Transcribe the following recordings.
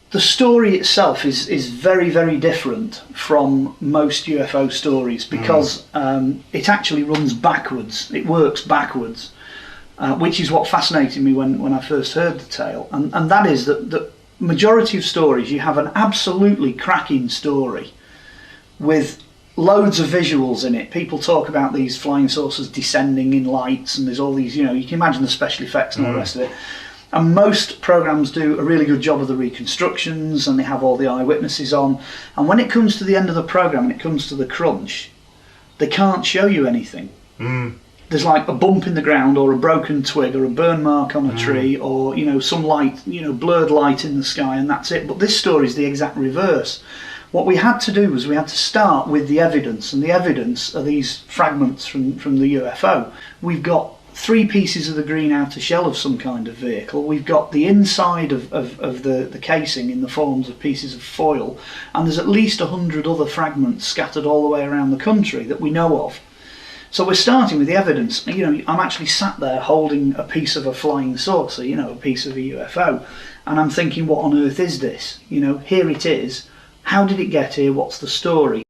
The story itself is very, very different from most UFO stories because it actually runs backwards. It works backwards, which is what fascinated me when I first heard the tale. And that is that the majority of stories, you have an absolutely cracking story with loads of visuals in it. People talk about these flying saucers descending in lights, and there's all these, you know, you can imagine the special effects and all the rest of it. And most programs do a really good job of the reconstructions, and they have all the eyewitnesses on. And when it comes to the end of the program and it comes to the crunch, they can't show you anything. There's like a bump in the ground, or a broken twig, or a burn mark on a tree, or, you know, some light, you know, blurred light in the sky, and that's it. But this story is the exact reverse. What we had to do was we had to start with the evidence, and the evidence are these fragments from the UFO. We've got 3 pieces of the green outer shell of some kind of vehicle. We've got the inside of the casing in the forms of pieces of foil, and there's at least 100 other fragments scattered all the way around the country that we know of. So we're starting with the evidence. You know, I'm actually sat there holding a piece of a flying saucer, you know, a piece of a UFO, and I'm thinking, what on earth is this? You know, here it is. How did it get here? What's the story?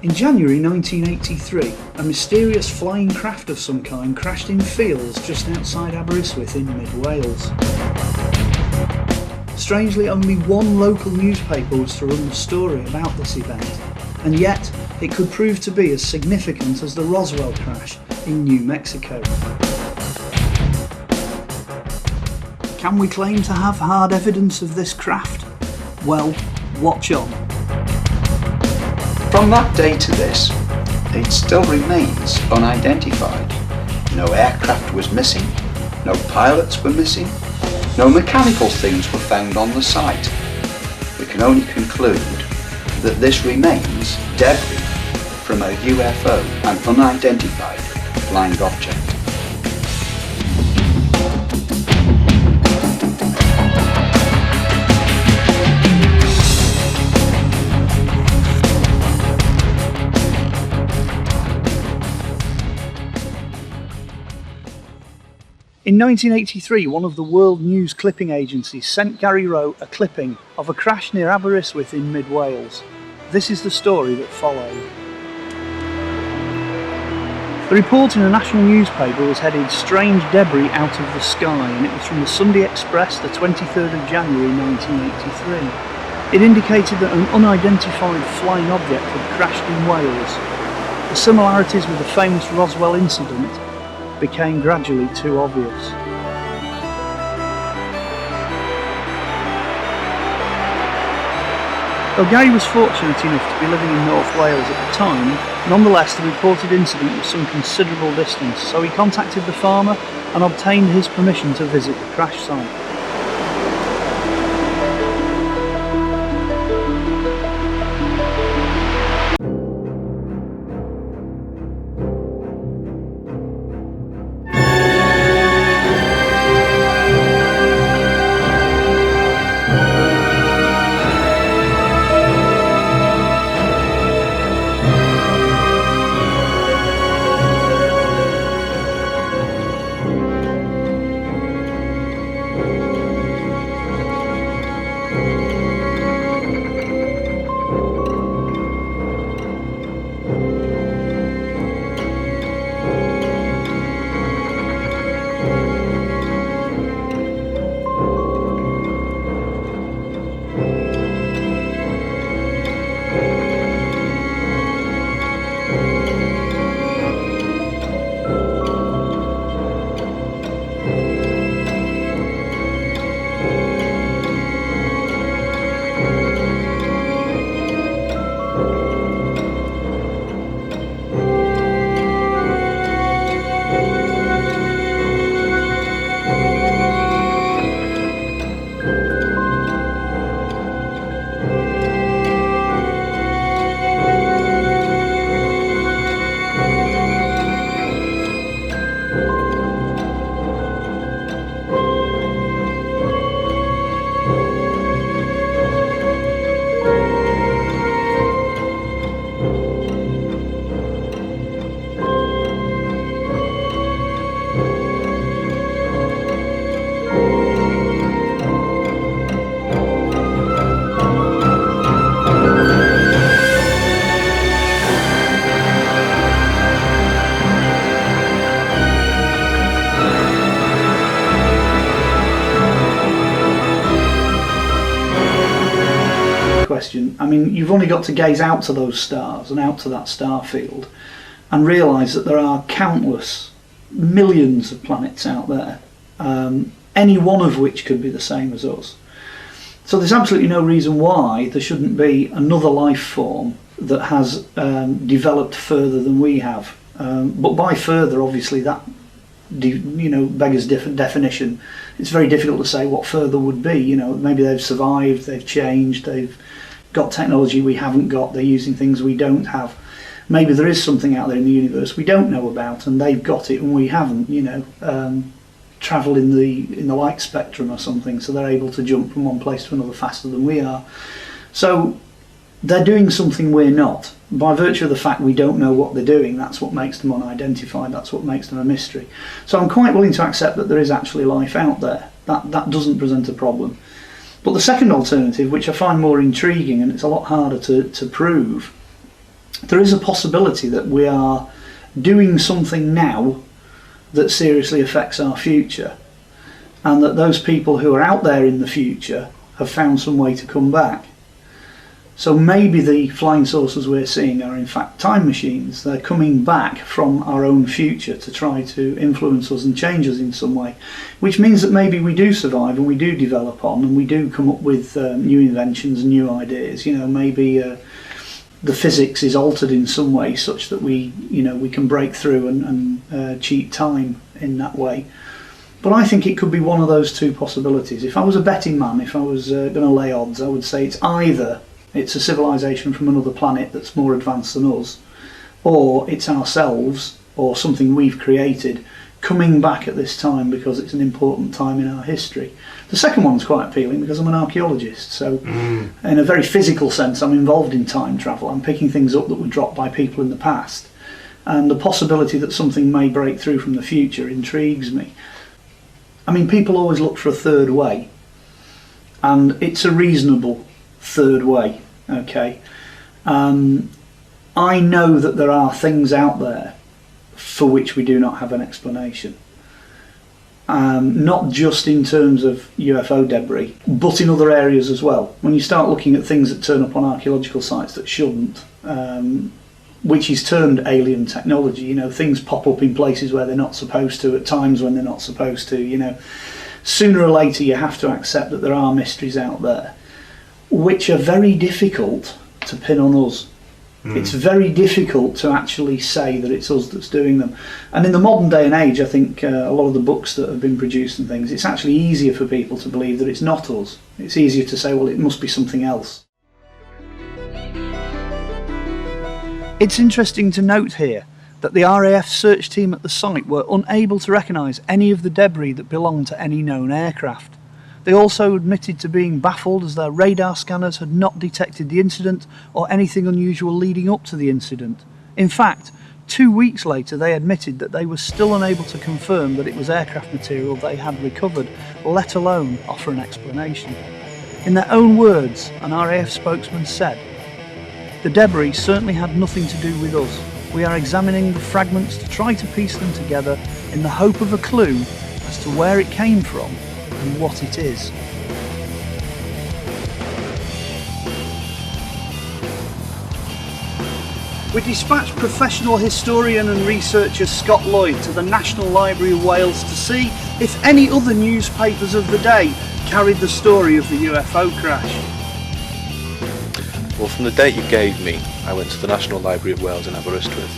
In January 1983, a mysterious flying craft of some kind crashed in fields just outside Aberystwyth in mid-Wales. Strangely, only one local newspaper was to run the story about this event, and yet it could prove to be as significant as the Roswell crash in New Mexico. Can we claim to have hard evidence of this craft? Well, watch on. From that day to this, it still remains unidentified. No aircraft was missing, no pilots were missing, no mechanical things were found on the site. We can only conclude that this remains debris from a UFO, an unidentified flying object. In 1983, one of the world news clipping agencies sent Gary Rowe a clipping of a crash near Aberystwyth in mid-Wales. This is the story that followed. The report in a national newspaper was headed "Strange Debris Out of the Sky," and it was from the Sunday Express, the 23rd of January 1983. It indicated that an unidentified flying object had crashed in Wales. The similarities with the famous Roswell incident became gradually too obvious. Though Gary was fortunate enough to be living in North Wales at the time, nonetheless the reported incident was some considerable distance, so he contacted the farmer and obtained his permission to visit the crash site. Question. I mean, you've only got to gaze out to those stars and out to that star field and realise that there are countless, millions of planets out there, any one of which could be the same as us. So there's absolutely no reason why there shouldn't be another life form that has developed further than we have. But by further, obviously, that beggars different definition. It's very difficult to say what further would be. Maybe they've survived, they've changed, they've got technology we haven't got, they're using things we don't have. Maybe there is something out there in the universe we don't know about and they've got it and we haven't, travel in the light spectrum or something, so they're able to jump from one place to another faster than we are. So they're doing something we're not. By virtue of the fact we don't know what they're doing, that's what makes them unidentified, that's what makes them a mystery. So I'm quite willing to accept that there is actually life out there. That doesn't present a problem. But the second alternative, which I find more intriguing and it's a lot harder to prove, there is a possibility that we are doing something now that seriously affects our future, and that those people who are out there in the future have found some way to come back. So maybe the flying saucers we're seeing are in fact time machines. They're coming back from our own future to try to influence us and change us in some way, which means that maybe we do survive and we do develop on and we do come up with new inventions and new ideas. Maybe the physics is altered in some way such that we can break through and cheat time in that way. But I think it could be one of those two possibilities. If I was a betting man, if I was going to lay odds, I would say it's either it's a civilization from another planet that's more advanced than us, or it's ourselves or something we've created coming back at this time because it's an important time in our history. The second one's quite appealing because I'm an archaeologist, so in a very physical sense I'm involved in time travel. I'm picking things up that were dropped by people in the past, and the possibility that something may break through from the future intrigues me. I mean, people always look for a third way, and it's a reasonable third way, okay? I know that there are things out there for which we do not have an explanation. Not just in terms of UFO debris, but in other areas as well. When you start looking at things that turn up on archaeological sites that shouldn't, which is termed alien technology, you know, things pop up in places where they're not supposed to, at times when they're not supposed to, you know. Sooner or later you have to accept that there are mysteries out there, which are very difficult to pin on us. It's very difficult to actually say that it's us that's doing them. And in the modern day and age, I think a lot of the books that have been produced and things, it's actually easier for people to believe that it's not us. It's easier to say, well, it must be something else. It's interesting to note here that the RAF search team at the site were unable to recognise any of the debris that belonged to any known aircraft. They also admitted to being baffled as their radar scanners had not detected the incident or anything unusual leading up to the incident. In fact, 2 weeks later they admitted that they were still unable to confirm that it was aircraft material they had recovered, let alone offer an explanation. In their own words, an RAF spokesman said, "The debris certainly had nothing to do with us. We are examining the fragments to try to piece them together in the hope of a clue as to where it came from and what it is." We dispatched professional historian and researcher Scott Lloyd to the National Library of Wales to see if any other newspapers of the day carried the story of the UFO crash. Well, from the date you gave me, I went to the National Library of Wales in Aberystwyth,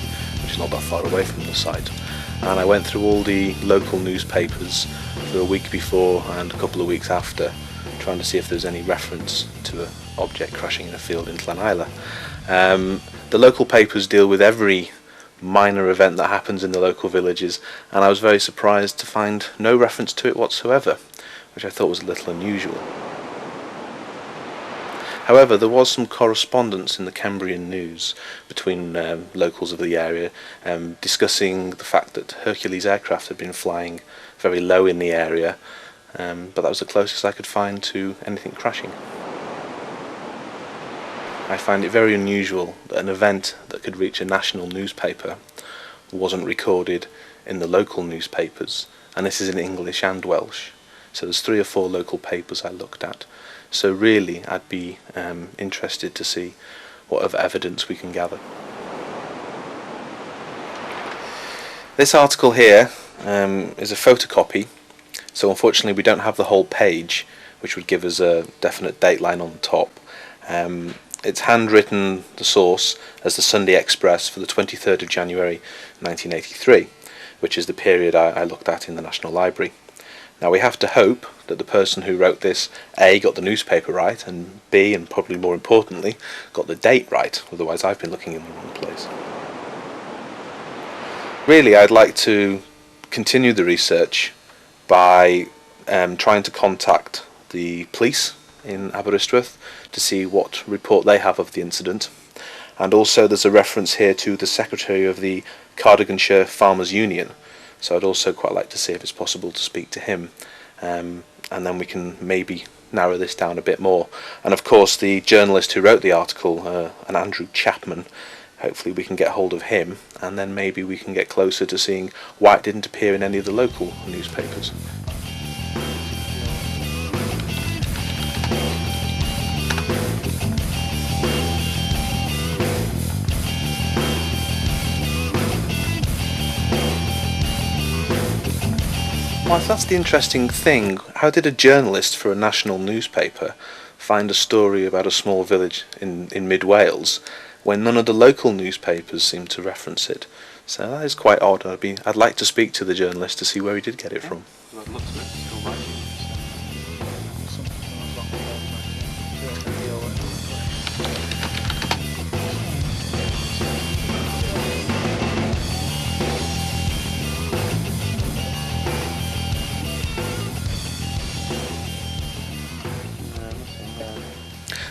which is not that far away from the site, and I went through all the local newspapers for a week before and a couple of weeks after, trying to see if there's any reference to an object crashing in a field in Llanilar. The local papers deal with every minor event that happens in the local villages, and I was very surprised to find no reference to it whatsoever, which I thought was a little unusual. However, there was some correspondence in the Cambrian news between locals of the area discussing the fact that Hercules aircraft had been flying very low in the area, but that was the closest I could find to anything crashing. I find it very unusual that an event that could reach a national newspaper wasn't recorded in the local newspapers, and this is in English and Welsh. So there's 3 or 4 local papers I looked at. So really I'd be interested to see what other evidence we can gather. This article here is a photocopy, so unfortunately we don't have the whole page, which would give us a definite dateline on the top. It's handwritten, the source, as the Sunday Express for the 23rd of January 1983, which is the period I looked at in the National Library. Now we have to hope that the person who wrote this A, got the newspaper right, and B, and probably more importantly, got the date right, otherwise I've been looking in the wrong place. Really, I'd like to continue the research by trying to contact the police in Aberystwyth to see what report they have of the incident, and also there's a reference here to the secretary of the Cardiganshire Farmers Union, so I'd also quite like to see if it's possible to speak to him, and then we can maybe narrow this down a bit more. And of course the journalist who wrote the article, an Andrew Chapman, hopefully we can get hold of him, and then maybe we can get closer to seeing why it didn't appear in any of the local newspapers. Well, that's the interesting thing. How did a journalist for a national newspaper find a story about a small village in mid-Wales when none of the local newspapers seem to reference it? So that is quite odd. I'd like to speak to the journalist to see where he did get it from.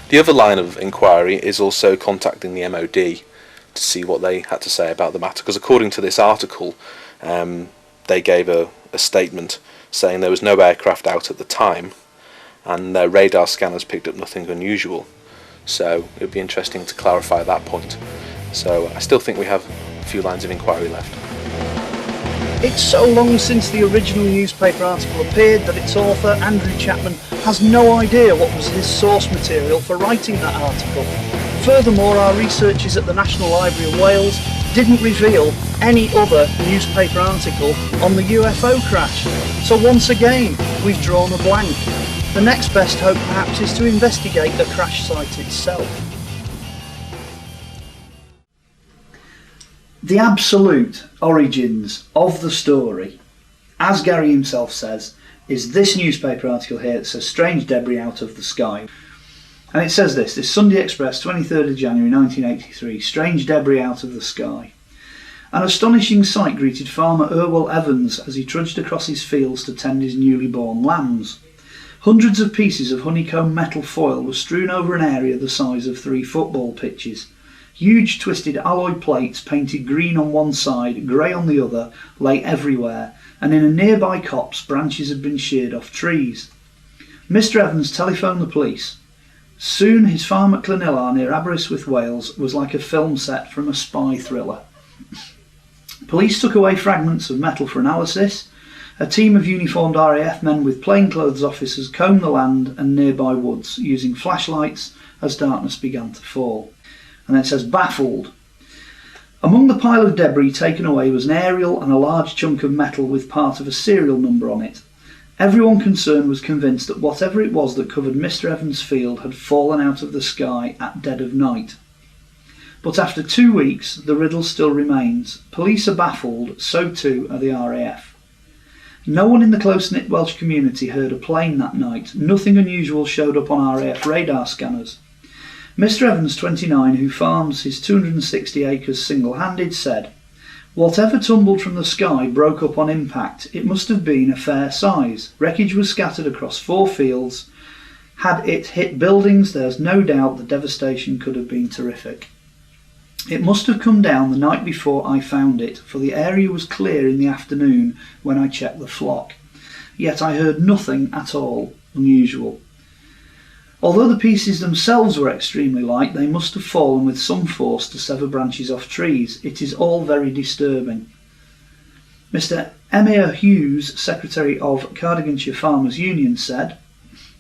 The other line of inquiry is also contacting the MOD to see what they had to say about the matter, because according to this article they gave a statement saying there was no aircraft out at the time and their radar scanners picked up nothing unusual, so it would be interesting to clarify that point. So I still think we have a few lines of inquiry left. It's so long since the original newspaper article appeared that its author, Andrew Chapman, has no idea what was his source material for writing that article. Furthermore, our researchers at the National Library of Wales didn't reveal any other newspaper article on the UFO crash. So once again, we've drawn a blank. The next best hope perhaps is to investigate the crash site itself. The absolute origins of the story, as Gary himself says, is this newspaper article here that says strange debris out of the sky. And it says this Sunday Express, 23rd of January 1983, strange debris out of the sky. An astonishing sight greeted farmer Irwell Evans as he trudged across his fields to tend his newly born lambs. Hundreds of pieces of honeycomb metal foil were strewn over an area the size of 3 football pitches. Huge twisted alloy plates painted green on one side, grey on the other, lay everywhere, and in a nearby copse branches had been sheared off trees. Mr. Evans telephoned the police. Soon his farm at Llanilar near Aberystwyth, Wales, was like a film set from a spy thriller. Police took away fragments of metal for analysis. A team of uniformed RAF men with plainclothes officers combed the land and nearby woods, using flashlights as darkness began to fall. And then it says, baffled. Among the pile of debris taken away was an aerial and a large chunk of metal with part of a serial number on it. Everyone concerned was convinced that whatever it was that covered Mr. Evans' field had fallen out of the sky at dead of night. But after 2 weeks, the riddle still remains. Police are baffled, so too are the RAF. No one in the close-knit Welsh community heard a plane that night. Nothing unusual showed up on RAF radar scanners. Mr. Evans, 29, who farms his 260 acres single-handed, said, "Whatever tumbled from the sky broke up on impact. It must have been a fair size. Wreckage was scattered across 4 fields. Had it hit buildings, there's no doubt the devastation could have been terrific. It must have come down the night before I found it, for the area was clear in the afternoon when I checked the flock. Yet I heard nothing at all unusual. Although the pieces themselves were extremely light, they must have fallen with some force to sever branches off trees. It is all very disturbing." Mr. Emir Hughes, Secretary of Cardiganshire Farmers Union, said,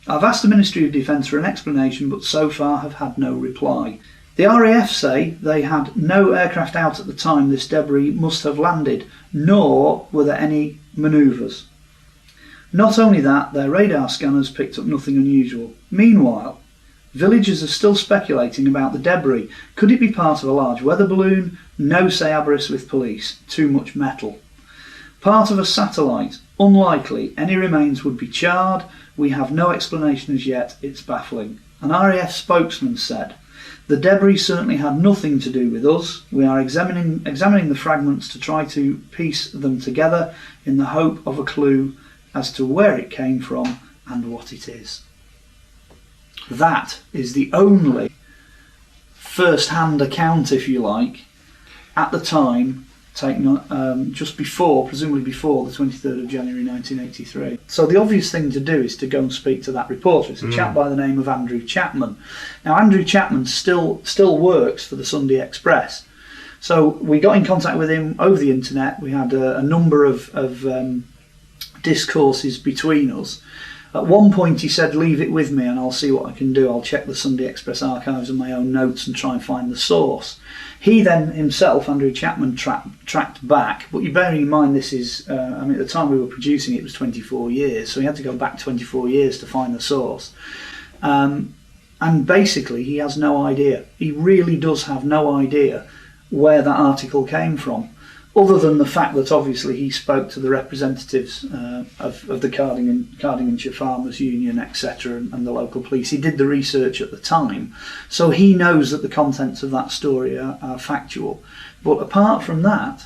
"I've asked the Ministry of Defence for an explanation, but so far have had no reply. The RAF say they had no aircraft out at the time this debris must have landed, nor were there any manoeuvres. Not only that, their radar scanners picked up nothing unusual. Meanwhile, villagers are still speculating about the debris. Could it be part of a large weather balloon? No, say Aberystwyth police. Too much metal. Part of a satellite? Unlikely. Any remains would be charred. We have no explanation as yet. It's baffling." An RAF spokesman said, "The debris certainly had nothing to do with us. We are examining the fragments to try to piece them together in the hope of a clue as to where it came from and what it is." That is the only first-hand account, if you like, at the time, taken just before, presumably before the 23rd of January 1983. So the obvious thing to do is to go and speak to that reporter. It's a chap by the name of Andrew Chapman. Now, Andrew Chapman still works for the Sunday Express. So we got in contact with him over the internet. We had a number of discourses between us. At one point he said, "Leave it with me and I'll see what I can do. I'll check the Sunday Express archives and my own notes and try and find the source." He then himself, Andrew Chapman, tracked back, but you bearing in mind this is, at the time we were producing it was 24 years, so he had to go back 24 years to find the source. And basically he has no idea. He really does have no idea where that article came from, other than the fact that obviously he spoke to the representatives of the Cardiganshire Farmers Union, etc., and the local police. He did the research at the time, so he knows that the contents of that story are factual. But apart from that,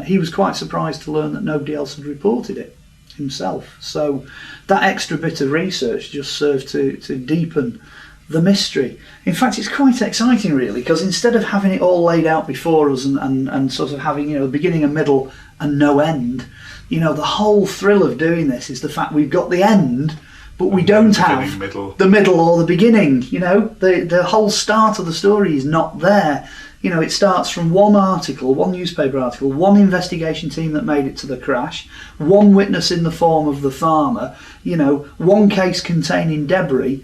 he was quite surprised to learn that nobody else had reported it himself. So that extra bit of research just served to deepen the mystery. In fact, it's quite exciting really, because instead of having it all laid out before us and sort of having, the beginning, a middle and no end, the whole thrill of doing this is the fact we've got the end, but we don't have the middle or the beginning. The whole start of the story is not there. You know, it starts from one article, one newspaper article, one investigation team that made it to the crash, one witness in the form of the farmer, you know, one case containing debris,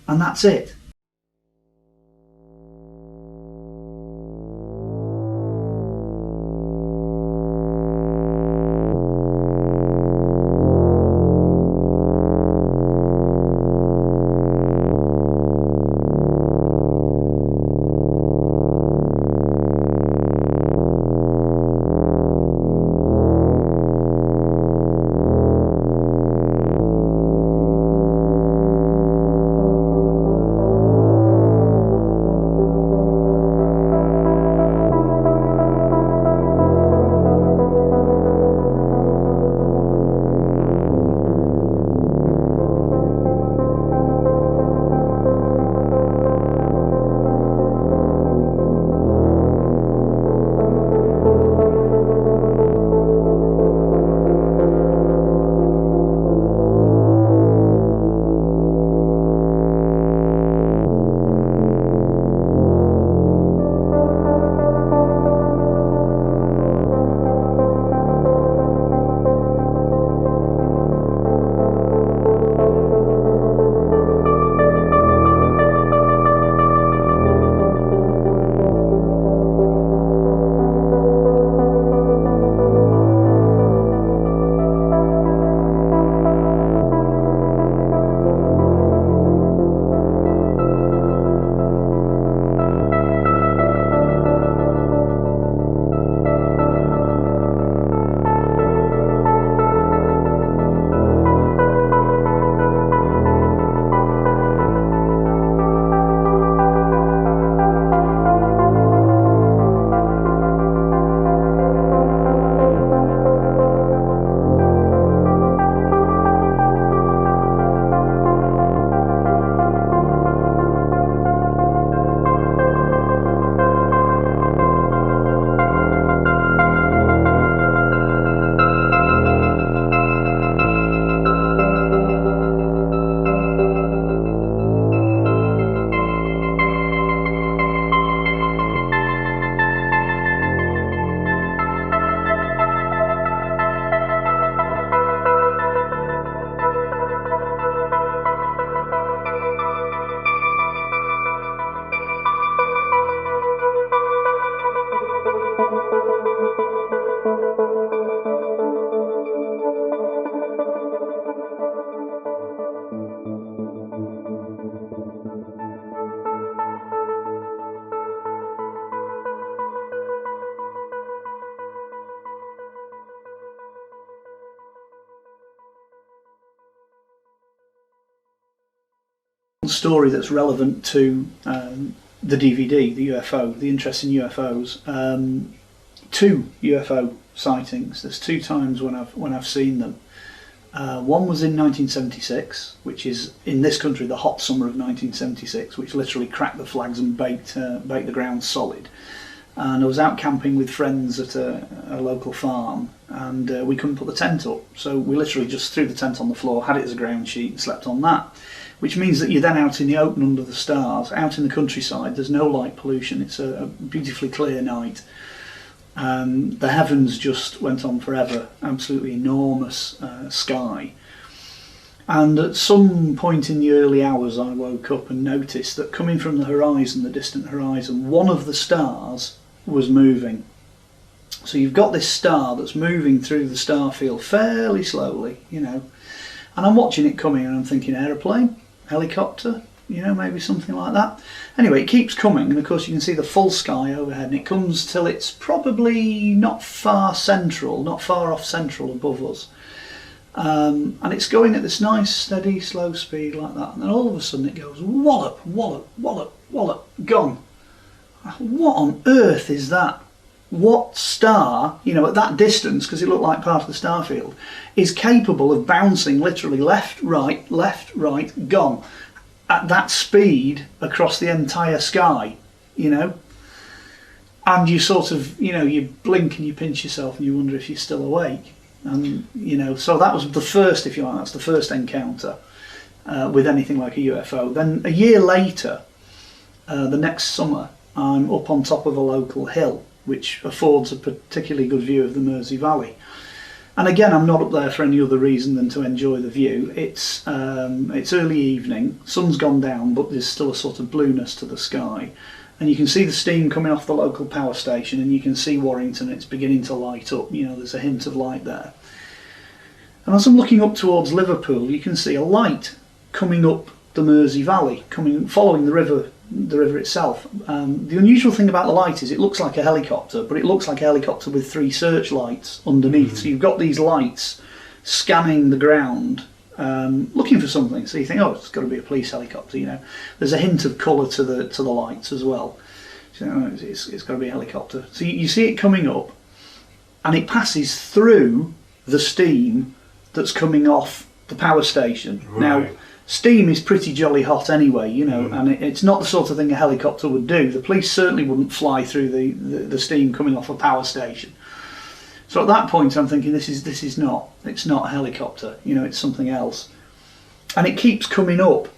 and that's it. Story that's relevant to the DVD, the UFO, the interest in UFOs. Two UFO sightings. There's two times when I've seen them. One was in 1976, which is in this country the hot summer of 1976, which literally cracked the flags and baked the ground solid. And I was out camping with friends at a local farm, and we couldn't put the tent up, so we literally just threw the tent on the floor, had it as a ground sheet, and slept on that. Which means that you're then out in the open under the stars, out in the countryside. There's no light pollution. It's a beautifully clear night. The heavens just went on forever. Absolutely enormous sky. And at some point in the early hours, I woke up and noticed that coming from the horizon, the distant horizon, one of the stars was moving. So you've got this star that's moving through the star field fairly slowly, you know. And I'm watching it coming and I'm thinking aeroplane, helicopter, you know, maybe something like that. Anyway, it keeps coming, and of course you can see the full sky overhead, and it comes till it's probably not far off central above us. And it's going at this nice, steady, slow speed like that, and then all of a sudden it goes wallop, wallop, wallop, wallop, gone. What on earth is that? What star, you know, at that distance, because it looked like part of the star field, is capable of bouncing literally left, right, gone, at that speed across the entire sky, you know? And you sort of, you know, you blink and you pinch yourself and you wonder if you're still awake. And, you know, so that was the first, if you like, that's the first encounter with anything like a UFO. Then a year later, the next summer, I'm up on top of a local hill, which affords a particularly good view of the Mersey Valley. And again, I'm not up there for any other reason than to enjoy the view. It's early evening, sun's gone down, but there's still a sort of blueness to the sky. And you can see the steam coming off the local power station, and you can see Warrington, it's beginning to light up. You know, there's a hint of light there. And as I'm looking up towards Liverpool, you can see a light coming up the Mersey Valley, following the river itself. The unusual thing about the light is it looks like a helicopter, but it looks like a helicopter with 3 searchlights underneath. So you've got these lights scanning the ground, looking for something. So you think, oh, it's got to be a police helicopter. You know, there's a hint of colour to the lights as well. So it's got to be a helicopter. So you see it coming up, and it passes through the steam that's coming off the power station. Right. Now, steam is pretty jolly hot anyway, you know, and it's not the sort of thing a helicopter would do. The police certainly wouldn't fly through the steam coming off a power station. So at that point I'm thinking it's not a helicopter, you know, it's something else. And it keeps coming up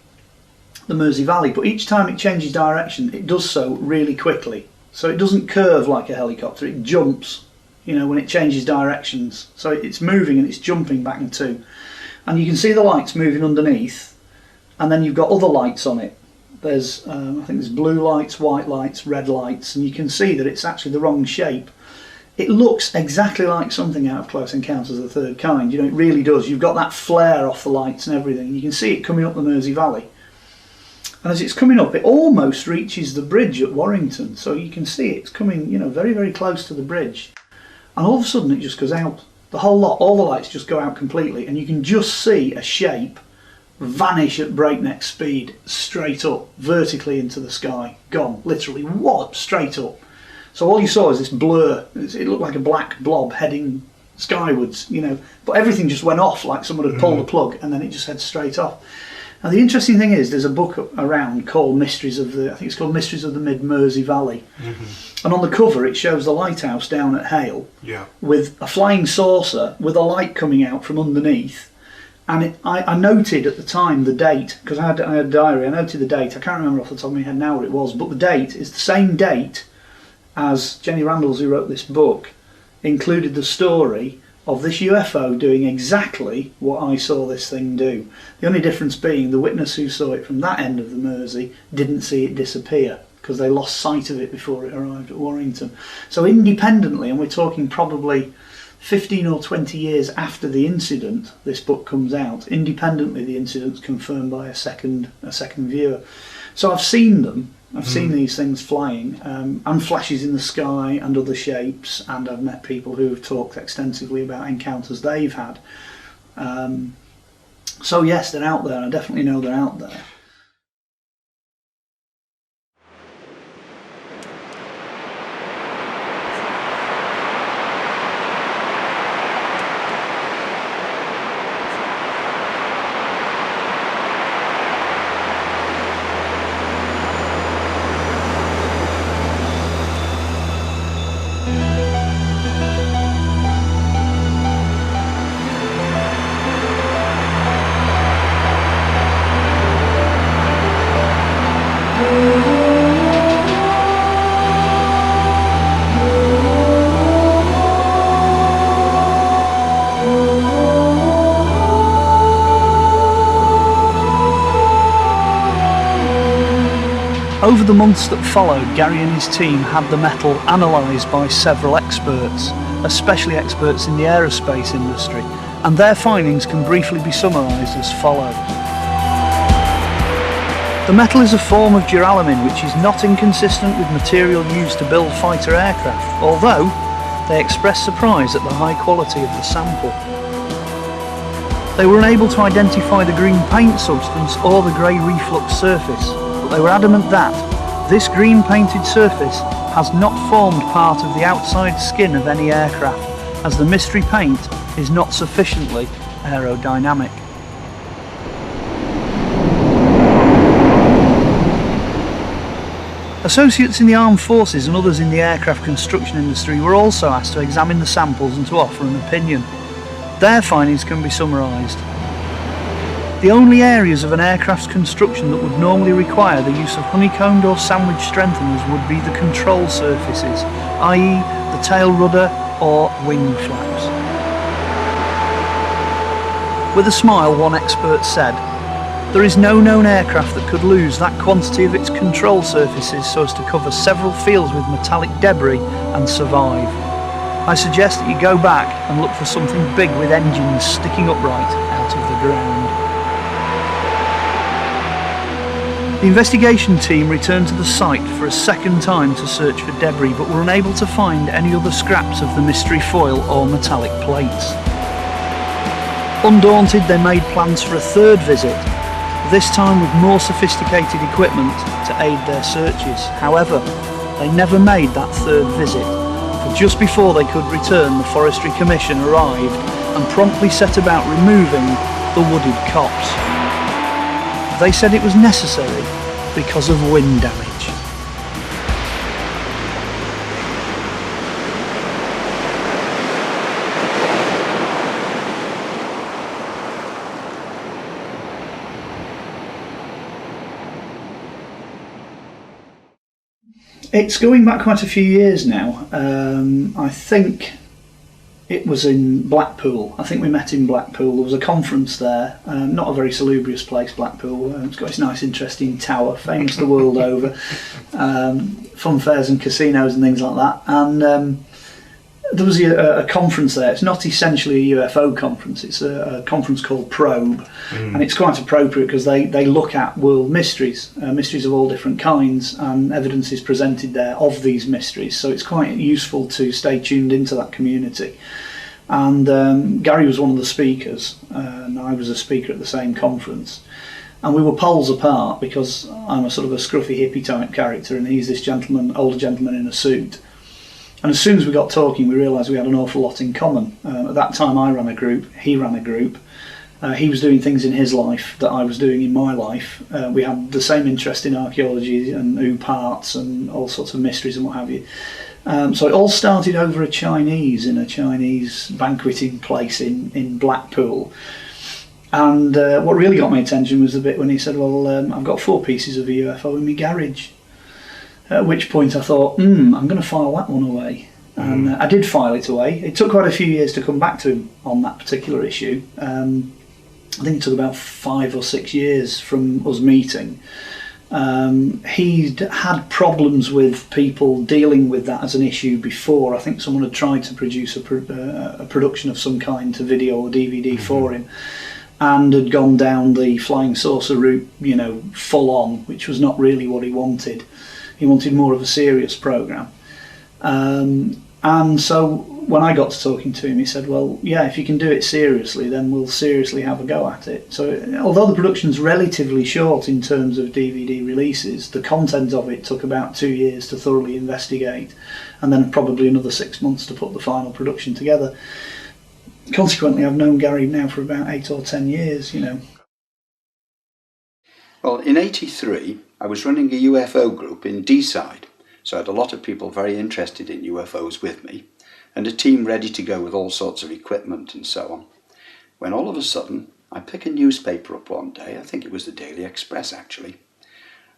the Mersey Valley, but each time it changes direction it does so really quickly. So it doesn't curve like a helicopter, it jumps, you know, when it changes directions. So it's moving and it's jumping back and two. And you can see the lights moving underneath, and then you've got other lights on it. There's, I think there's blue lights, white lights, red lights, and you can see that it's actually the wrong shape. It looks exactly like something out of Close Encounters of the Third Kind, you know, it really does. You've got that flare off the lights and everything. You can see it coming up the Mersey Valley. And as it's coming up, it almost reaches the bridge at Warrington. So you can see it's coming, you know, very, very close to the bridge. And all of a sudden it just goes out. The whole lot, all the lights just go out completely, and you can just see a shape vanish at breakneck speed straight up, vertically into the sky, gone, literally wallop straight up. So all you saw is this blur. It looked like a black blob heading skywards, you know, but everything just went off like someone had pulled the plug, and then it just heads straight off. Now the interesting thing is, there's a book around called Mysteries of the, I think it's called Mysteries of the Mid-Mersey Valley, and on the cover it shows the lighthouse down at Hale, with a flying saucer with a light coming out from underneath. And I noted at the time the date, because I had a diary. I noted the date. I can't remember off the top of my head now what it was, but the date is the same date as Jenny Randalls, who wrote this book, included the story of this UFO doing exactly what I saw this thing do. The only difference being the witness who saw it from that end of the Mersey didn't see it disappear, because they lost sight of it before it arrived at Warrington. So independently, and we're talking probably 15 or 20 years after the incident, this book comes out, independently the incident's confirmed by a second viewer. So I've seen them. I've seen these things flying, and flashes in the sky and other shapes, and I've met people who have talked extensively about encounters they've had. So yes, they're out there. I definitely know they're out there. Over the months that followed, Gary and his team had the metal analysed by several experts, especially experts in the aerospace industry, and their findings can briefly be summarised as follows. The metal is a form of duralumin which is not inconsistent with material used to build fighter aircraft, although they express surprise at the high quality of the sample. They were unable to identify the green paint substance or the grey reflux surface, but they were adamant that this green painted surface has not formed part of the outside skin of any aircraft, as the mystery paint is not sufficiently aerodynamic. Associates in the armed forces and others in the aircraft construction industry were also asked to examine the samples and to offer an opinion. Their findings can be summarised. The only areas of an aircraft's construction that would normally require the use of honeycombed or sandwich strengtheners would be the control surfaces, i.e. the tail rudder or wing flaps. With a smile, one expert said, "There is no known aircraft that could lose that quantity of its control surfaces so as to cover several fields with metallic debris and survive. I suggest that you go back and look for something big with engines sticking upright out of the ground." The investigation team returned to the site for a second time to search for debris, but were unable to find any other scraps of the mystery foil or metallic plates. Undaunted, they made plans for a third visit, this time with more sophisticated equipment to aid their searches. However, they never made that third visit, for just before they could return, the Forestry Commission arrived and promptly set about removing the wooded copse. They said it was necessary because of wind damage. It's going back quite a few years now. I think it was in Blackpool. I think we met in Blackpool. There was a conference there. Not a very salubrious place, Blackpool. It's got its nice, interesting tower, famous the world over. Fun fairs and casinos and things like that. And there was a conference there. It's not essentially a UFO conference. It's a conference called Probe. And it's quite appropriate because they look at world mysteries, mysteries of all different kinds, and evidence is presented there of these mysteries. So it's quite useful to stay tuned into that community. And Gary was one of the speakers, and I was a speaker at the same conference. And we were poles apart because I'm a sort of a scruffy hippie type character, and he's this gentleman, older gentleman in a suit. And as soon as we got talking, we realised we had an awful lot in common. At that time I ran a group, he ran a group. He was doing things in his life that I was doing in my life. We had the same interest in archaeology and who parts and all sorts of mysteries and what have you. So it all started over in a Chinese banqueting place in Blackpool. And what really got my attention was the bit when he said, well, I've got 4 pieces of a UFO in my garage. At which point I thought, I'm going to file that one away. And I did file it away. It took quite a few years to come back to him on that particular issue. I think it took about 5 or 6 years from us meeting. He'd had problems with people dealing with that as an issue before. I think someone had tried to produce a production of some kind to video or DVD for him, and had gone down the flying saucer route, full on, which was not really what he wanted. He wanted more of a serious programme. And so when I got to talking to him, he said, well, yeah, if you can do it seriously, then we'll seriously have a go at it. So although the production's relatively short in terms of DVD releases, the content of it took about 2 years to thoroughly investigate, and then probably another 6 months to put the final production together. Consequently, I've known Gary now for about 8 or 10 years, Well, in '83, I was running a UFO group in Deeside, so I had a lot of people very interested in UFOs with me, and a team ready to go with all sorts of equipment and so on. When all of a sudden, I pick a newspaper up one day, I think it was the Daily Express actually,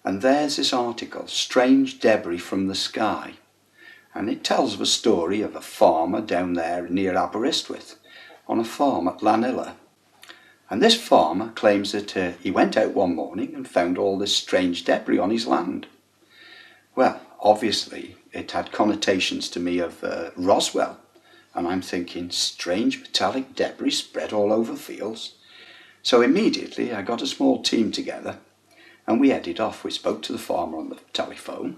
and there's this article, Strange Debris from the Sky, and it tells of a story of a farmer down there near Aberystwyth, on a farm at Llanilar. And this farmer claims that he went out one morning and found all this strange debris on his land. Well, obviously it had connotations to me of Roswell, and I'm thinking strange metallic debris spread all over fields. So immediately I got a small team together and we headed off. We spoke to the farmer on the telephone,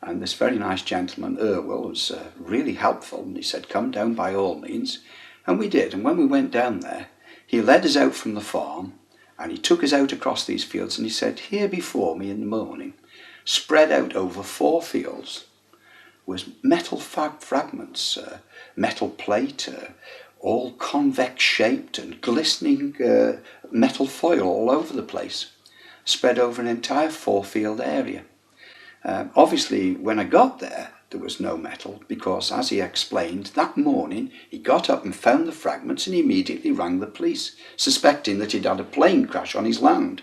and this very nice gentleman, Irwell, was really helpful, and he said, come down by all means. And we did, and when we went down there, he led us out from the farm, and he took us out across these fields, and he said, here before me in the morning, spread out over 4 fields, was metal fragments, metal plate, all convex shaped and glistening metal foil all over the place, spread over an entire 4-field area. Obviously, when I got there, there was no metal because, as he explained, that morning he got up and found the fragments and immediately rang the police, suspecting that he'd had a plane crash on his land.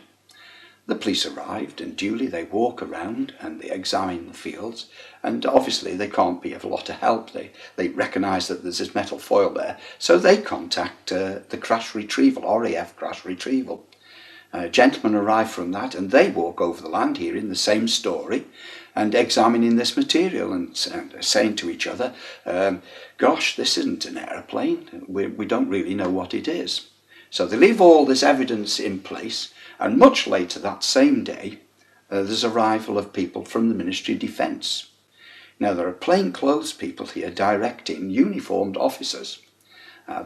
The police arrived and duly they walk around and they examine the fields, and obviously they can't be of a lot of help. They recognise that there's this metal foil there, so they contact the crash retrieval, RAF crash retrieval. Gentlemen arrive from that and they walk over the land hearing the same story and examining this material and saying to each other, gosh, this isn't an aeroplane, we don't really know what it is. So they leave all this evidence in place, and much later that same day there's arrival of people from the Ministry of Defence. Now there are plainclothes people here directing uniformed officers.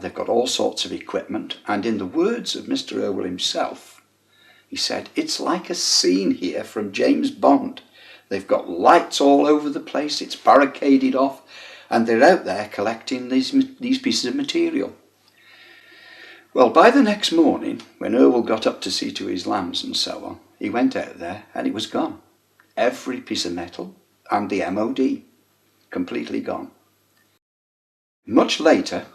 They've got all sorts of equipment, and in the words of Mr. Irwell himself, he said, it's like a scene here from James Bond. They've got lights all over the place, it's barricaded off, and they're out there collecting these pieces of material. Well, by the next morning, when Irwell got up to see to his lambs and so on, he went out there and it was gone. Every piece of metal and the MOD, completely gone. Much later,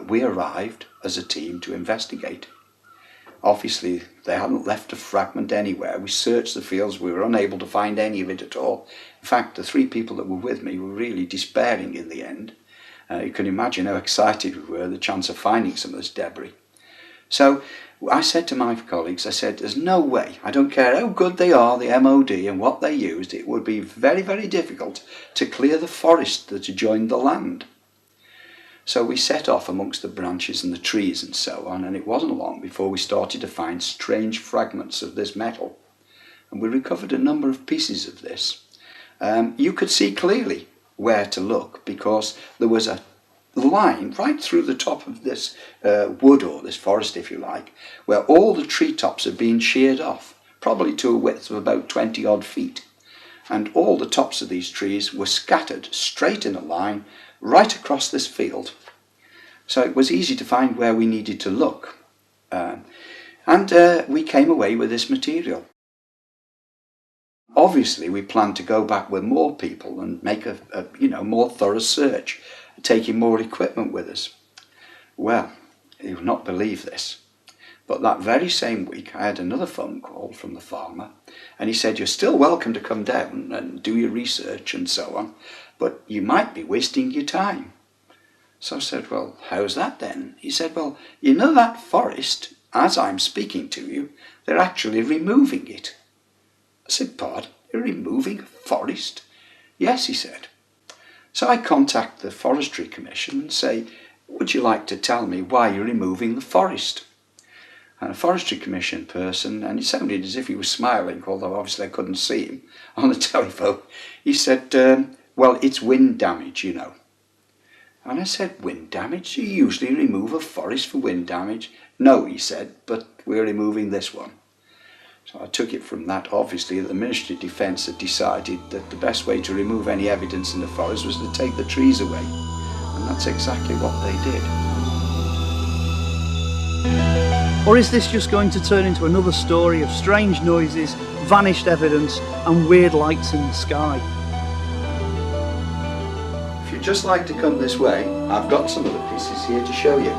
we arrived as a team to investigate. Obviously, they hadn't left a fragment anywhere. We searched the fields, we were unable to find any of it at all. In fact, the 3 people that were with me were really despairing in the end. You can imagine how excited we were, the chance of finding some of this debris. So I said to my colleagues, I said, there's no way, I don't care how good they are, the MOD and what they used, it would be very, very difficult to clear the forest that adjoined the land. So we set off amongst the branches and the trees and so on, and it wasn't long before we started to find strange fragments of this metal. And we recovered a number of pieces of this. You could see clearly where to look because there was a line right through the top of this wood, or this forest if you like, where all the treetops had been sheared off, probably to a width of about 20 odd feet. And all the tops of these trees were scattered straight in a line right across this field. So it was easy to find where we needed to look. And we came away with this material. Obviously we planned to go back with more people and make a more thorough search, taking more equipment with us. Well, you will not believe this, but that very same week I had another phone call from the farmer, and he said, you're still welcome to come down and do your research and so on, but you might be wasting your time. So I said, well, how's that then? He said, well, you know that forest, as I'm speaking to you, they're actually removing it. I said, pardon, you're removing a forest? Yes, he said. So I contact the Forestry Commission and say, would you like to tell me why you're removing the forest? And a Forestry Commission person, and it sounded as if he was smiling, although obviously I couldn't see him on the telephone, he said, well, it's wind damage, you know. And I said, wind damage? You usually remove a forest for wind damage. No, he said, but we're removing this one. So I took it from that, obviously, that the Ministry of Defence had decided that the best way to remove any evidence in the forest was to take the trees away. And that's exactly what they did. Or is this just going to turn into another story of strange noises, vanished evidence and weird lights in the sky? If you'd just like to come this way, I've got some of the pieces here to show you.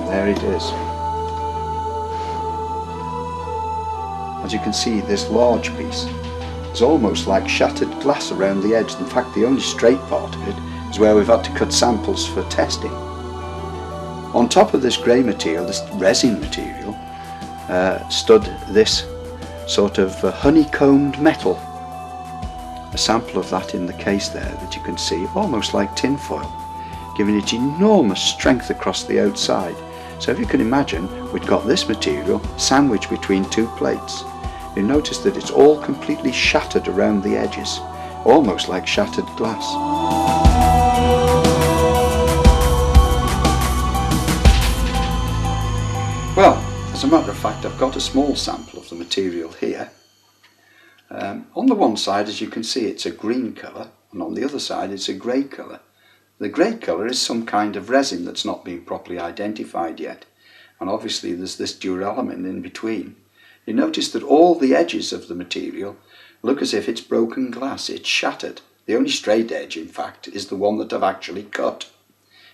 There it is. As you can see, this large piece is almost like shattered glass around the edge. In fact, the only straight part of it is where we've had to cut samples for testing. On top of this grey material, this resin material, stood this sort of honeycombed metal. A sample of that in the case there that you can see, almost like tin foil, giving it enormous strength across the outside. So if you can imagine, we've got this material sandwiched between 2 plates. You notice that it's all completely shattered around the edges, almost like shattered glass. Well, as a matter of fact, I've got a small sample of the material here. On the one side, as you can see, it's a green colour, and on the other side it's a grey colour. The grey colour is some kind of resin that's not been properly identified yet, and obviously there's this duralumin in between. You notice that all the edges of the material look as if it's broken glass, it's shattered. The only straight edge, in fact, is the one that I've actually cut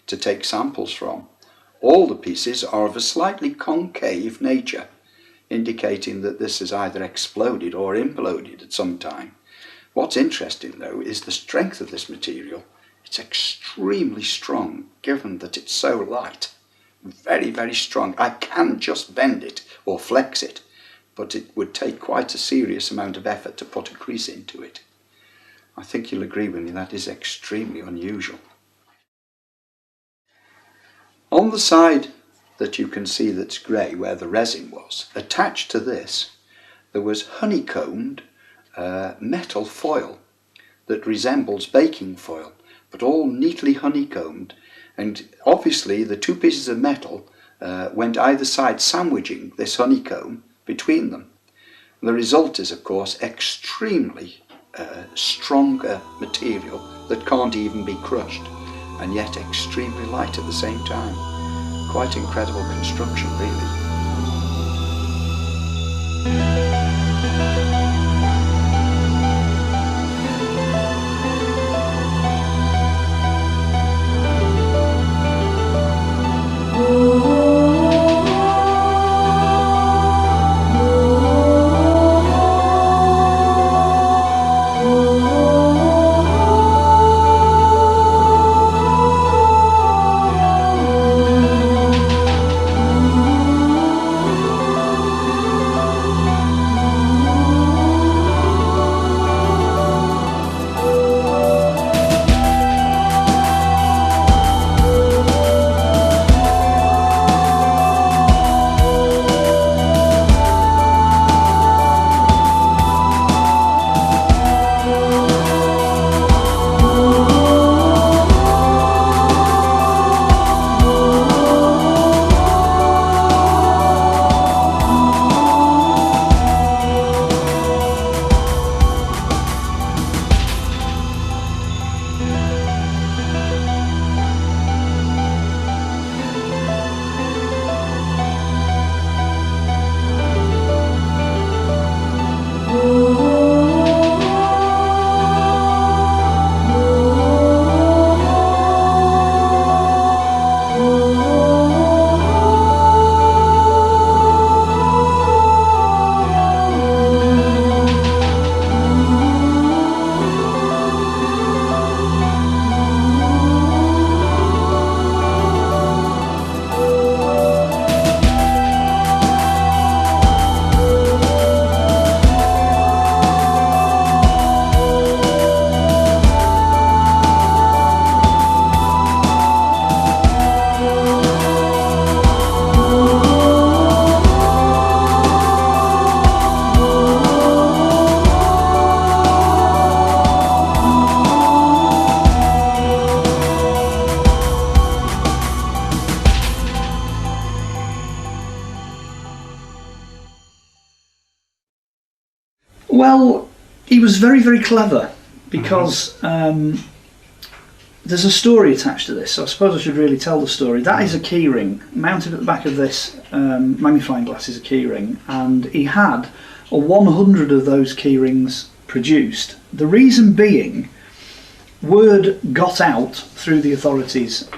to take samples from. All the pieces are of a slightly concave nature, indicating that this has either exploded or imploded at some time. What's interesting, though, is the strength of this material. It's extremely strong, given that it's so light. Very, very strong. I can just bend it or flex it, but it would take quite a serious amount of effort to put a crease into it. I think you'll agree with me, that is extremely unusual. On the side that you can see that's grey, where the resin was, attached to this, there was honeycombed metal foil that resembles baking foil, but all neatly honeycombed, and obviously the two pieces of metal went either side, sandwiching this honeycomb between them. The result is, of course, extremely stronger material that can't even be crushed, and yet extremely light at the same time. Quite incredible construction, really. Well, he was very, very clever because there's a story attached to this, so I suppose I should really tell the story. That is a keyring. Mounted at the back of this magnifying glass is a keyring, and he had 100 of those keyrings produced. The reason being, word got out through the authorities,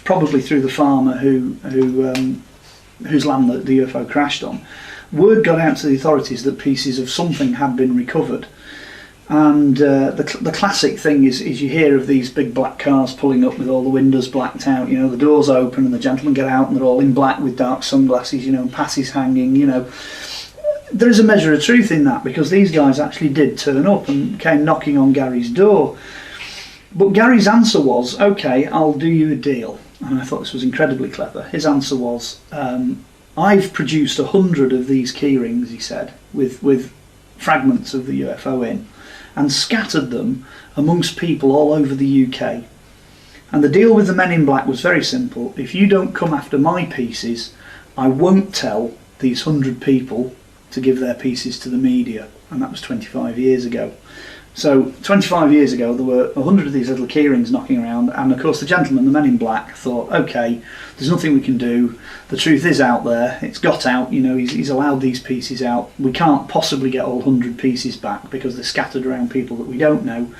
probably through the farmer whose land the UFO crashed on. Word got out to the authorities that pieces of something had been recovered, and the classic thing is you hear of these big black cars pulling up with all the windows blacked out, you know, the doors open and the gentlemen get out and they're all in black with dark sunglasses, you know, and passes hanging, you know. There is a measure of truth in that, because these guys actually did turn up and came knocking on Gary's door. But Gary's answer was, okay, I'll do you a deal. And I thought this was incredibly clever. His answer was, I've produced 100 of these keyrings, he said, with fragments of the UFO in, and scattered them amongst people all over the UK. And the deal with the men in black was very simple. If you don't come after my pieces, I won't tell these 100 people to give their pieces to the media, and that was 25 years ago. So 25 years ago there were 100 of these little keyrings knocking around, and of course the gentleman, the men in black, thought, okay, there's nothing we can do, the truth is out there, it's got out, you know, he's allowed these pieces out, we can't possibly get all 100 pieces back because they're scattered around people that we don't know.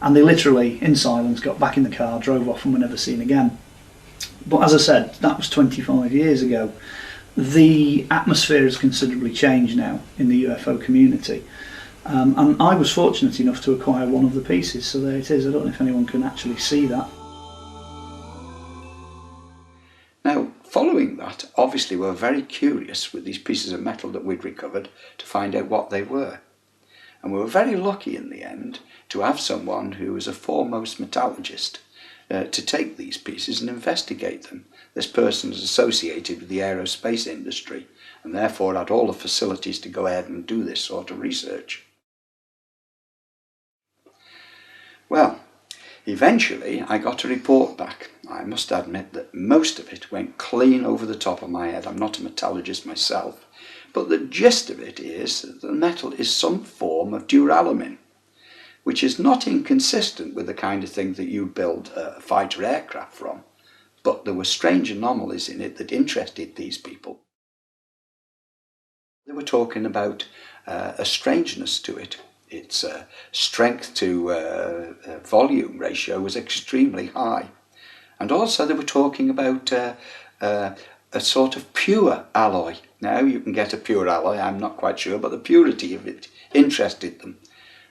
And they literally, in silence, got back in the car, drove off, and were never seen again. But as I said, that was 25 years ago. The atmosphere has considerably changed now in the UFO community. And I was fortunate enough to acquire one of the pieces, so there it is. I don't know if anyone can actually see that. Now, following that, obviously we were very curious with these pieces of metal that we'd recovered to find out what they were. And we were very lucky in the end to have someone who was a foremost metallurgist to take these pieces and investigate them. This person is associated with the aerospace industry and therefore had all the facilities to go ahead and do this sort of research. Well, eventually I got a report back. I must admit that most of it went clean over the top of my head. I'm not a metallurgist myself, but the gist of it is that the metal is some form of duralumin, which is not inconsistent with the kind of thing that you build fighter aircraft from. But there were strange anomalies in it that interested these people. They were talking about a strangeness to it. Its strength to volume ratio was extremely high. And also they were talking about a sort of pure alloy. Now you can get a pure alloy, I'm not quite sure, but the purity of it interested them.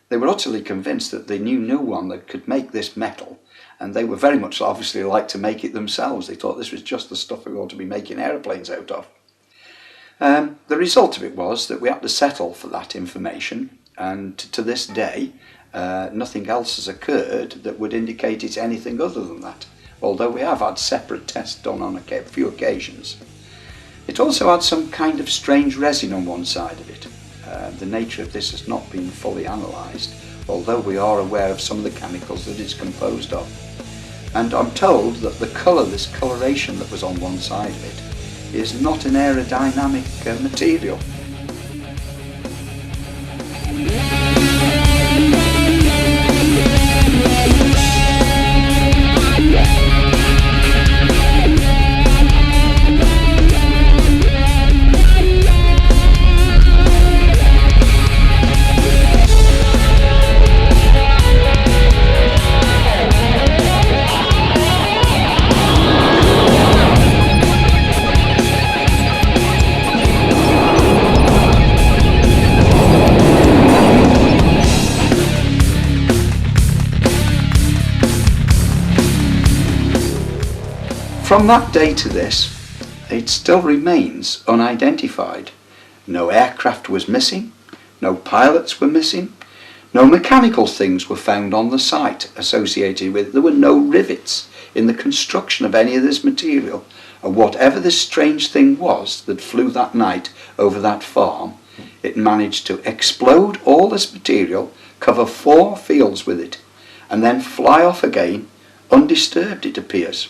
They were utterly convinced that they knew no one that could make this metal, and they were very much obviously like to make it themselves. They thought this was just the stuff we ought to be making aeroplanes out of. The result of it was that we had to settle for that information, and to this day nothing else has occurred that would indicate it's anything other than that, although we have had separate tests done on a few occasions. It also had some kind of strange resin on one side of it. The nature of this has not been fully analysed, although we are aware of some of the chemicals that it's composed of. And I'm told that the colour, this coloration that was on one side of it, is not an aerodynamic material. From that day to this, it still remains unidentified. No aircraft was missing, no pilots were missing, no mechanical things were found on the site associated with. There were no rivets in the construction of any of this material, and whatever this strange thing was that flew that night over that farm, it managed to explode all this material, cover 4 fields with it, and then fly off again undisturbed, it appears.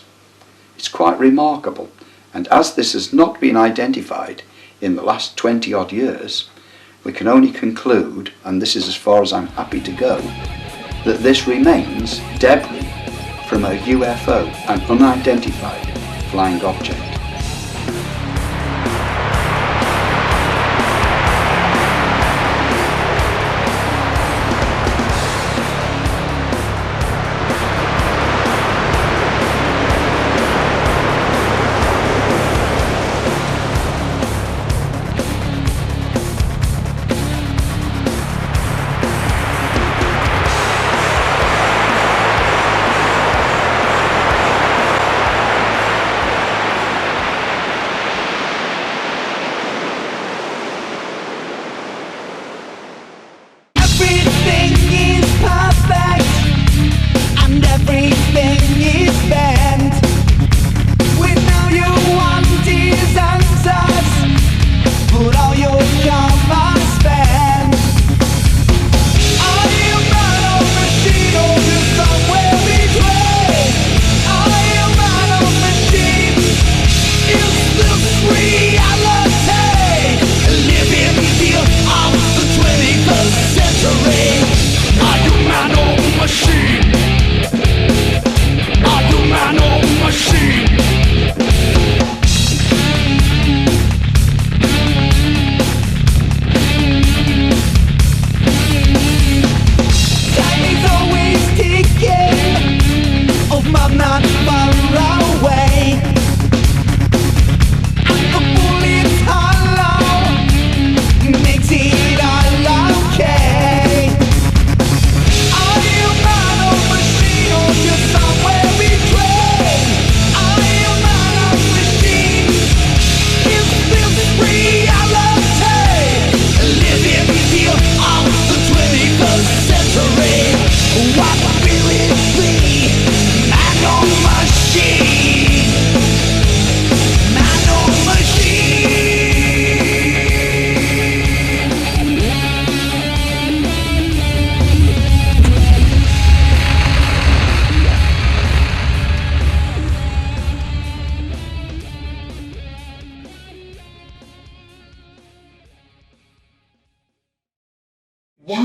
It's quite remarkable, and as this has not been identified in the last 20 odd years, we can only conclude, and this is as far as I'm happy to go, that this remains debris from a UFO, an unidentified flying object.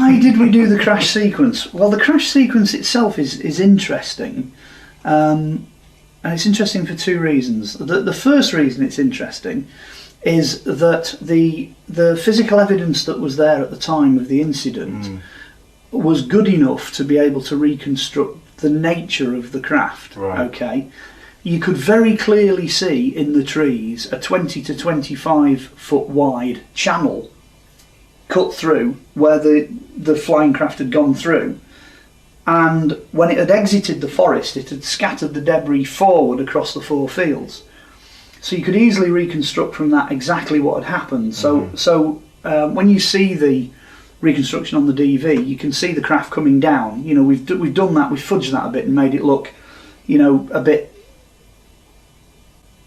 Why did we do the crash sequence? Well, the crash sequence itself is interesting, and it's interesting for two reasons. The first reason it's interesting is that the physical evidence that was there at the time of the incident was good enough to be able to reconstruct the nature of the craft. Right. Okay, you could very clearly see in the trees a 20 to 25 foot wide channel cut through where the flying craft had gone through, and when it had exited the forest it had scattered the debris forward across the 4 fields. So you could easily reconstruct from that exactly what had happened. So when you see the reconstruction on the DV, you can see the craft coming down. You know, we've done that, we've fudged that a bit and made it look, you know, a bit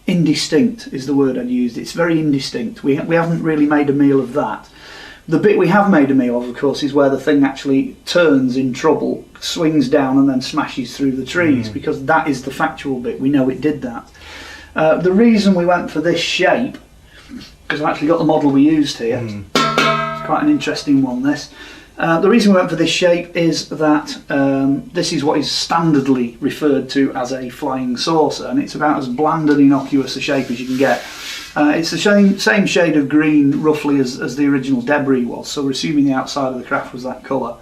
indistinct is the word I'd used. It's very indistinct. We haven't really made a meal of that. The bit we have made a meal of course, is where the thing actually turns in trouble, swings down and then smashes through the trees, because that is the factual bit. We know it did that. The reason we went for this shape, because I've actually got the model we used here, it's quite an interesting one this. The reason we went for this shape is that this is what is standardly referred to as a flying saucer, and it's about as bland and innocuous a shape as you can get. It's the same shade of green roughly as the original debris was, so we're assuming the outside of the craft was that colour.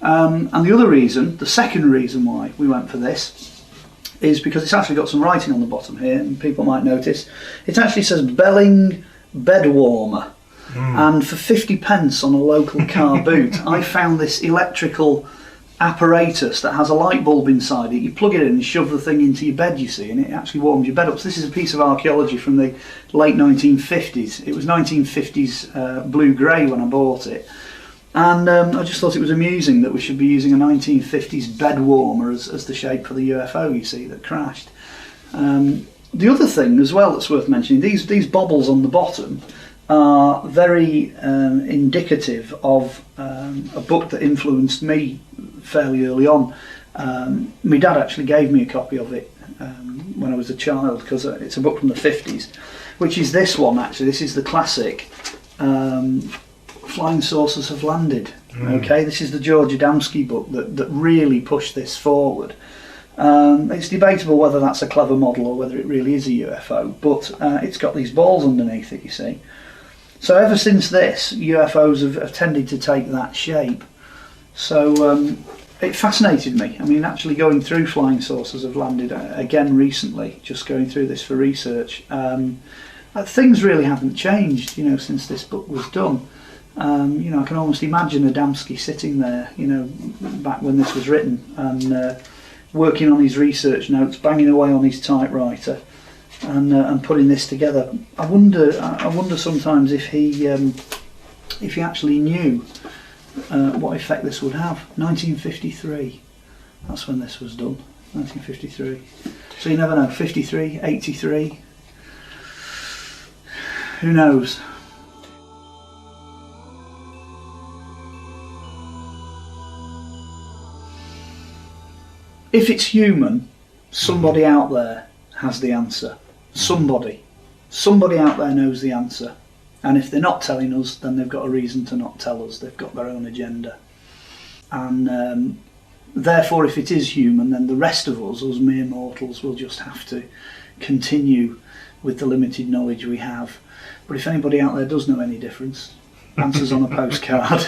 And the other reason, the second reason why we went for this, is because it's actually got some writing on the bottom here, and people might notice. It actually says Belling Bed Warmer, and for 50 pence on a local car boot I found this electrical apparatus that has a light bulb inside it. You plug it in and shove the thing into your bed, you see, and it actually warms your bed up. So this is a piece of archaeology from the late 1950s. It was 1950s blue-grey when I bought it. And I just thought it was amusing that we should be using a 1950s bed warmer as the shape for the UFO, you see, that crashed. The other thing as well that's worth mentioning, these bobbles on the bottom are very indicative of a book that influenced me fairly early on. My dad actually gave me a copy of it when I was a child, because it's a book from the 50s, which is this one actually. This is the classic Flying Saucers Have Landed. Okay, this is the George Adamski book that really pushed this forward. It's debatable whether that's a clever model or whether it really is a UFO, but it's got these balls underneath it, you see. So ever since this, UFOs have tended to take that shape. So it fascinated me. I mean, actually going through Flying Saucers Have Landed again recently, just going through this for research, things really haven't changed, you know, since this book was done. You know, I can almost imagine Adamski sitting there, you know, back when this was written, and working on his research notes, banging away on his typewriter, and putting this together. I wonder sometimes if he actually knew what effect this would have. 1953, that's when this was done. 1953. So you never know. 53, 83. Who knows? If it's human, somebody out there has the answer. Somebody out there knows the answer. And if they're not telling us, then they've got a reason to not tell us. They've got their own agenda. And therefore, if it is human, then the rest of us mere mortals, will just have to continue with the limited knowledge we have. But if anybody out there does know any difference, answers on a postcard.